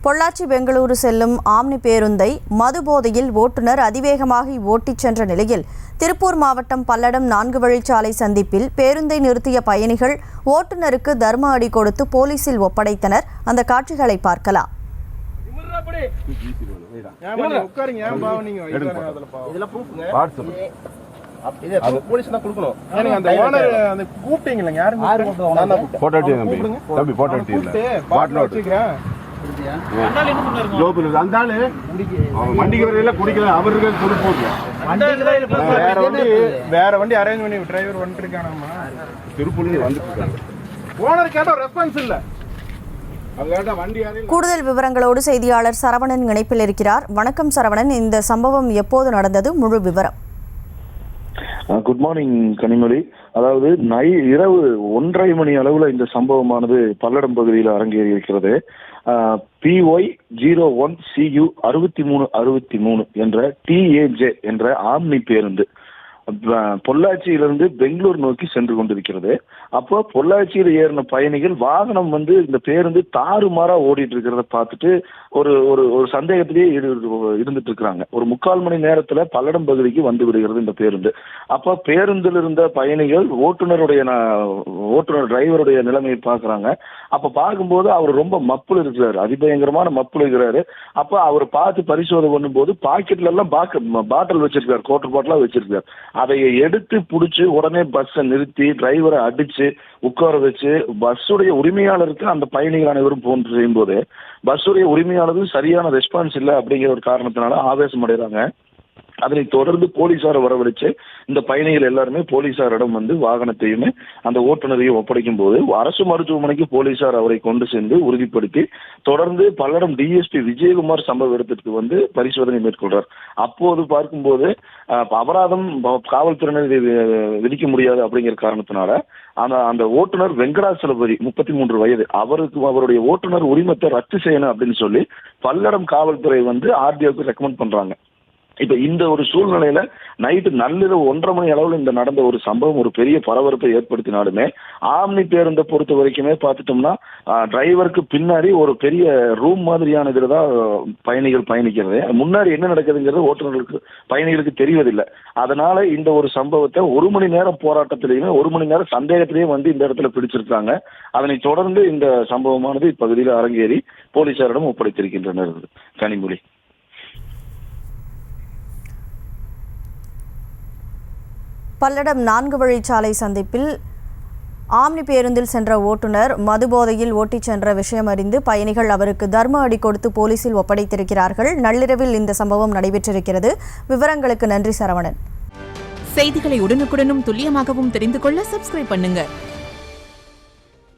பொள்ளாச்சி பெங்களூரு செல்லும் ஆம்னி பேருந்தை மதுபோதையில் ஓட்டுநர் அதிவேகமாக ஓட்டிச் சென்ற நிலையில் திருப்பூர் மாவட்டம் பல்லடம் 4 வழிச்சாலை சந்திப்பில் பேருந்தை நிறுத்திய பயணிகள் ஓட்டுநருக்கு தர்ம அடி கொடுத்து போலீசில் ஒப்படைத்தனர். அந்த காட்சிகளை பார்க்கலாம். வேற வண்டி அரேஞ்ச் பண்ணி டிரைவர் வந்துட்டு இருக்கானம்மா. திருப்பூர்ல வந்துட்டு ஓனர் கேட்ட ரெஸ்பான்ஸ் இல்ல. கூடுதல் விவரங்களோடு செய்தியாளர் சரவணன் இணைப்பில் இருக்கிறார். வணக்கம் சரவணன், இந்த சம்பவம் எப்போது நடந்தது, முழு விவரம்? Good morning Kanimozhi. அதாவது இரவு 1:30 மணி அளவுல இந்த சம்பவமானது பல்லடம் பகுதியில் அரங்கேறி இருக்கிறது. PY01CU 6363 என்ற TAJ என்ற ஆம்னி பேருந்து பொள்ளாச்சியிலிருந்து பெங்களூர் நோக்கி சென்று கொண்டிருக்கிறது. அப்போ பொள்ளாச்சியில் ஏறின பயணிகள் வாகனம் இந்த பேருந்து தாறுமாறா ஓடிட்டு இருக்கிறத பார்த்துட்டு ஒரு ஒரு ஒரு சந்தேகத்திலேயே இருந்துட்டு இருக்கிறாங்க. ஒரு 3/4 மணி நேரத்துல பல்லடம் பகுதிக்கு வந்து விடுகிறது இந்த பேருந்து. அப்ப பேருந்தில் இருந்த பயணிகள் ஓட்டுநர் டிரைவருடைய நிலைமையை பார்க்கறாங்க. அப்ப பார்க்கும்போது அவர் ரொம்ப மப்புல இருக்கிறாரு, அதிபயங்கரமான மப்புல இருக்கிறாரு. அப்ப அவர் பார்த்து பரிசோதனை பண்ணும்போது பாக்கெட்ல எல்லாம் பாட்டில் வச்சிருக்காரு, குவார்டர் பாட்டிலா வச்சிருக்காரு. அதை எடுத்து புடிச்சு உடனே பஸ்ஸை நிறுத்தி டிரைவரை அடிச்சு உட்கார வச்சு பஸ்ஸுடைய உரிமையாளருக்கு அந்த பயணிகள் அனைவரும் போன் செய்யும் போது பஸ்ஸுடைய உரிமையாளருக்கு சரியான ரெஸ்பான்ஸ் இல்லை அப்படிங்கிற ஒரு காரணத்தினால ஆவேசம் அடைகிறாங்க. அதனை தொடர்ந்து போலீசாரை வரவழைச்சு இந்த பயணிகள் எல்லாருமே போலீசாரிடம் வாகனத்தையுமே அந்த ஓட்டுநரையும் ஒப்படைக்கும் போது அரசு மருத்துவமனைக்கு போலீசார் அவரை கொண்டு சென்று உறுதிப்படுத்தி தொடர்ந்து பல்லடம் DSP விஜயகுமார் சம்பவ இடத்திற்கு பரிசோதனை மேற்கொள்றார். அப்போது பார்க்கும்போது அபராதம் காவல்துறையினர் விதிக்க முடியாது அப்படிங்கிற காரணத்தினால அந்த ஓட்டுநர் வெங்கடாசலபதி 33 வயது அவருடைய ஓட்டுநர் உரிமத்தை ரத்து செய்யணும் அப்படின்னு சொல்லி பல்லடம் காவல்துறை RDOக்கு ரெக்கமெண்ட் பண்றாங்க. இப்ப இந்த ஒரு சூழ்நிலையில நைட்டு நள்ளிரவு 1:30 மணி அளவுல இந்த நடந்த ஒரு சம்பவம் ஒரு பெரிய பரபரப்பை ஏற்படுத்தினாலுமே ஆம்னி பேருந்தை பொறுத்த வரைக்குமே பார்த்துட்டோம்னா டிரைவருக்கு பின்னாடி ஒரு பெரிய ரூம் மாதிரியான இதுலதான் பயணிகள் பயணிக்கிறது. முன்னாடி என்ன நடக்குதுங்கிறது ஓட்டுநர்களுக்கு பயணிகளுக்கு தெரிவதில்லை. அதனால இந்த ஒரு சம்பவத்தை 1 மணி நேரம் போராட்டத்திலையுமே 1 மணி நேரம் சந்தேகத்திலேயே இந்த இடத்துல பிடிச்சிருக்காங்க. அதனை தொடர்ந்து இந்த சம்பவமானது இப்பகுதியில் அரங்கேறி போலீசாரிடம் ஒப்படைத்திருக்கின்றனர். கனிமொழி. பல்லடம் 4 வழிச்சாலை சந்திப்பில் ஆம்னி பேருந்தில் சென்ற ஓட்டுநர் மதுபோதையில் ஓட்டிச் சென்ற விஷயம் அறிந்து பயணிகள் அவருக்கு தர்ம அடி கொடுத்து போலீசில் ஒப்படைத்திருக்கிறார்கள். நள்ளிரவில் இந்த சம்பவம் நடைபெற்றிருக்கிறது. விவரங்களுக்கு நன்றி சரவணன். செய்திகளை உடனுக்குடனும் துல்லியமாகவும் தெரிந்து கொள்ள சப்ஸ்கிரைப் பண்ணுங்க.